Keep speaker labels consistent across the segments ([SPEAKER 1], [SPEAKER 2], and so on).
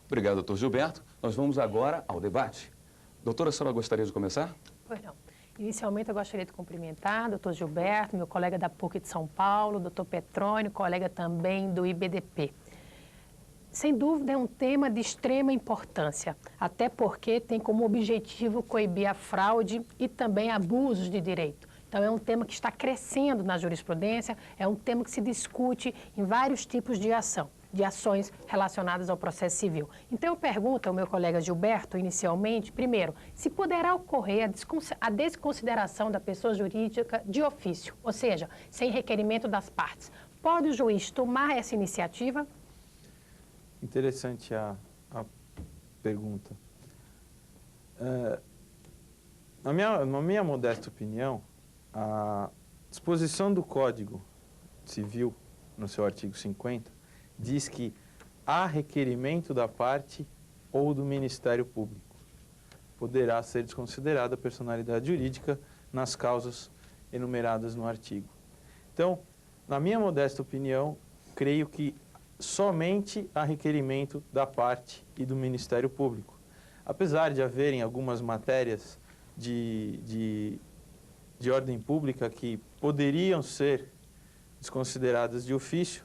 [SPEAKER 1] Obrigado, doutor Gilberto. Nós vamos agora ao debate. Doutora, a senhora gostaria de começar?
[SPEAKER 2] Pois não. Inicialmente, eu gostaria de cumprimentar o doutor Gilberto, meu colega da PUC de São Paulo, doutor Petrônio, colega também do IBDP. Sem dúvida, é um tema de extrema importância, até porque tem como objetivo coibir a fraude e também abusos de direito. Então, é um tema que está crescendo na jurisprudência, é um tema que se discute em vários tipos de ações relacionadas ao processo civil. Então, eu pergunto ao meu colega Gilberto, inicialmente, primeiro, se poderá ocorrer a desconsideração da pessoa jurídica de ofício, ou seja, sem requerimento das partes. Pode o juiz tomar essa iniciativa?
[SPEAKER 3] Interessante a pergunta. Na minha modesta opinião, a disposição do Código Civil, no seu artigo 50, diz que há requerimento da parte ou do Ministério Público. Poderá ser desconsiderada a personalidade jurídica nas causas enumeradas no artigo. Então, na minha modesta opinião, creio que somente há requerimento da parte e do Ministério Público. Apesar de haverem algumas matérias de ordem pública que poderiam ser desconsideradas de ofício,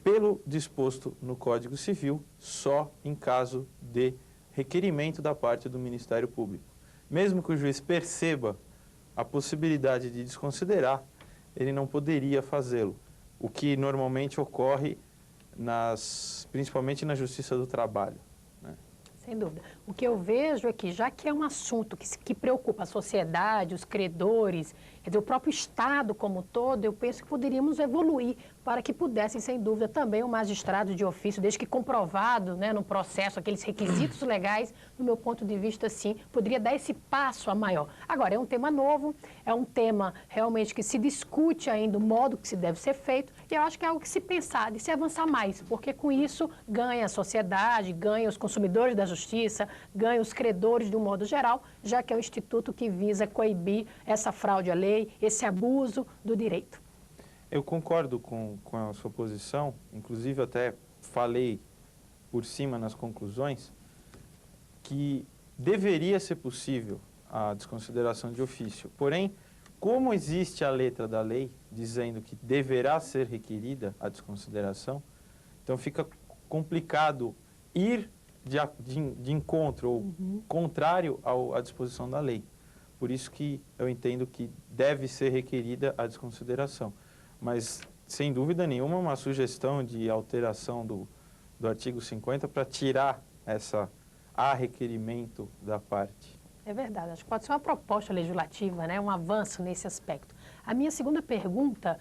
[SPEAKER 3] pelo disposto no Código Civil, só em caso de requerimento da parte do Ministério Público. Mesmo que o juiz perceba a possibilidade de desconsiderar, ele não poderia fazê-lo, o que normalmente ocorre principalmente na Justiça do Trabalho.
[SPEAKER 2] Sem dúvida. O que eu vejo é que, já que é um assunto que preocupa a sociedade, os credores, quer dizer, o próprio Estado como um todo, eu penso que poderíamos evoluir para que pudessem, sem dúvida, também o magistrado de ofício, desde que comprovado, né, no processo, aqueles requisitos legais, no meu ponto de vista, sim, poderia dar esse passo a maior. Agora, é um tema novo, é um tema realmente que se discute ainda o modo que se deve ser feito, e eu acho que é algo que se pensar, de se avançar mais, porque com isso ganha a sociedade, ganha os consumidores da justiça, ganha os credores de um modo geral, já que é um instituto que visa coibir essa fraude à lei, esse abuso do direito.
[SPEAKER 3] Eu concordo com a sua posição, inclusive até falei por cima nas conclusões, que deveria ser possível a desconsideração de ofício. Porém, como existe a letra da lei dizendo que deverá ser requerida a desconsideração, então fica complicado ir de encontro ou contrário à disposição da lei. Por isso que eu entendo que deve ser requerida a desconsideração. Mas, sem dúvida nenhuma, uma sugestão de alteração do artigo 50 para tirar a requerimento da parte.
[SPEAKER 2] É verdade, acho que pode ser uma proposta legislativa, né, um avanço nesse aspecto. A minha segunda pergunta,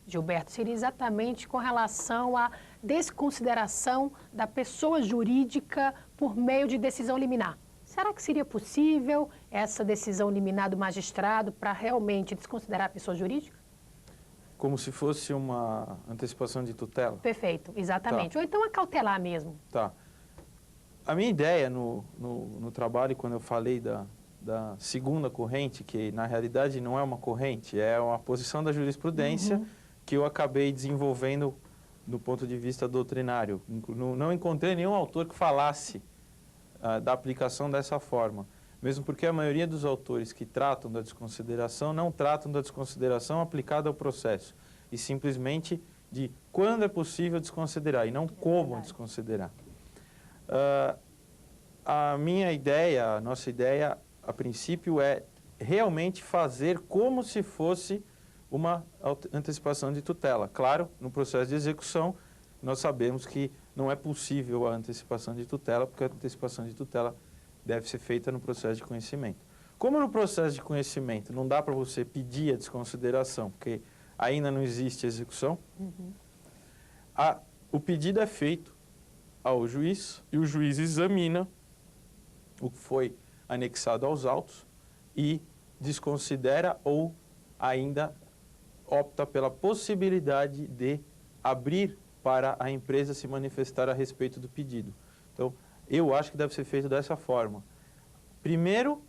[SPEAKER 2] Gilberto, seria exatamente com relação à desconsideração da pessoa jurídica por meio de decisão liminar. Será que seria possível essa decisão liminar do magistrado para realmente desconsiderar a pessoa jurídica?
[SPEAKER 3] Como se fosse uma antecipação de tutela?
[SPEAKER 2] Perfeito, exatamente. Tá. Ou então a cautelar mesmo.
[SPEAKER 3] Tá. A minha ideia no trabalho, quando eu falei da segunda corrente, que na realidade não é uma corrente, é uma posição da jurisprudência que eu acabei desenvolvendo do ponto de vista doutrinário. Não encontrei nenhum autor que falasse da aplicação dessa forma. Mesmo porque a maioria dos autores que tratam da desconsideração não tratam da desconsideração aplicada ao processo, e simplesmente de quando é possível desconsiderar, e não como desconsiderar. A minha ideia, a nossa ideia, a princípio, é realmente fazer como se fosse uma antecipação de tutela. Claro, no processo de execução, nós sabemos que não é possível a antecipação de tutela, porque a antecipação de tutela deve ser feita no processo de conhecimento. Como no processo de conhecimento não dá para você pedir a desconsideração, porque ainda não existe execução, o pedido é feito ao juiz e o juiz examina o que foi anexado aos autos e desconsidera ou ainda opta pela possibilidade de abrir para a empresa se manifestar a respeito do pedido. Então, eu acho que deve ser feito dessa forma. Primeiro,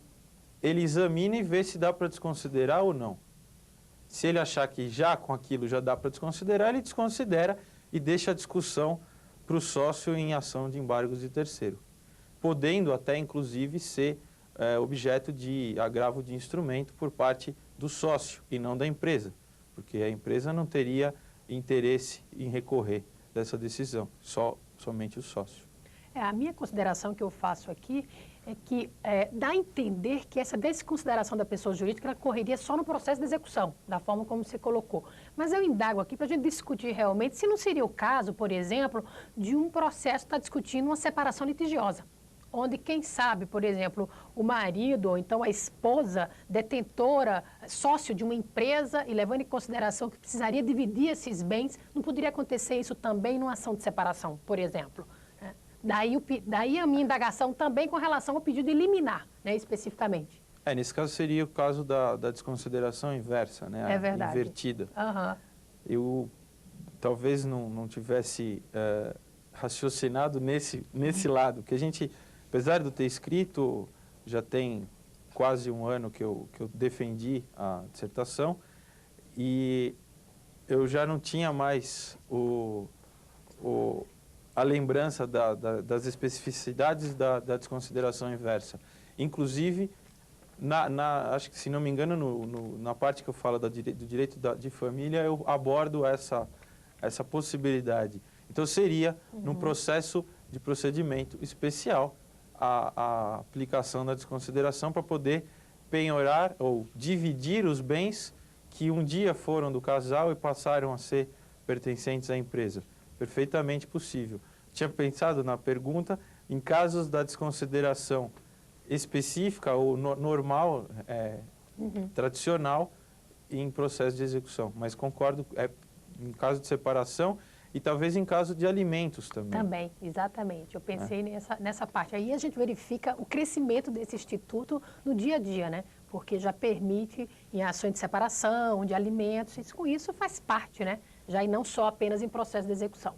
[SPEAKER 3] ele examina e vê se dá para desconsiderar ou não. Se ele achar que já com aquilo já dá para desconsiderar, ele desconsidera e deixa a discussão para o sócio em ação de embargos de terceiro, podendo até, inclusive, ser objeto de agravo de instrumento por parte do sócio e não da empresa, porque a empresa não teria interesse em recorrer dessa decisão, somente o sócio.
[SPEAKER 2] A minha consideração que eu faço aqui é que dá a entender que essa desconsideração da pessoa jurídica ela correria só no processo de execução, da forma como você colocou. Mas eu indago aqui para a gente discutir realmente se não seria o caso, por exemplo, de um processo que está discutindo uma separação litigiosa, onde, quem sabe, por exemplo, o marido ou então a esposa detentora, sócio de uma empresa e levando em consideração que precisaria dividir esses bens, não poderia acontecer isso também numa ação de separação, por exemplo. Daí a minha indagação também com relação ao pedido de liminar, né, especificamente.
[SPEAKER 3] Nesse caso seria o caso da desconsideração inversa, né?
[SPEAKER 2] É verdade.
[SPEAKER 3] Invertida.
[SPEAKER 2] Uhum.
[SPEAKER 3] Eu talvez não tivesse raciocinado nesse lado, que a gente, apesar de eu ter escrito, já tem quase um ano que eu defendi a dissertação, e eu já não tinha mais a lembrança das especificidades da desconsideração inversa. Inclusive, acho que, se não me engano, na parte que eu falo do direito de família, eu abordo essa possibilidade. Então, seria, num processo de procedimento especial, a aplicação da desconsideração para poder penhorar ou dividir os bens que um dia foram do casal e passaram a ser pertencentes à empresa. Perfeitamente possível. Tinha pensado na pergunta, em casos da desconsideração específica ou normal, tradicional, em processo de execução. Mas concordo, em caso de separação e talvez em caso de alimentos também.
[SPEAKER 2] Também, exatamente. Eu pensei nessa parte. Aí a gente verifica o crescimento desse instituto no dia a dia, né? Porque já permite em ações de separação, de alimentos, com isso faz parte, né? Já e não só apenas em processo de execução.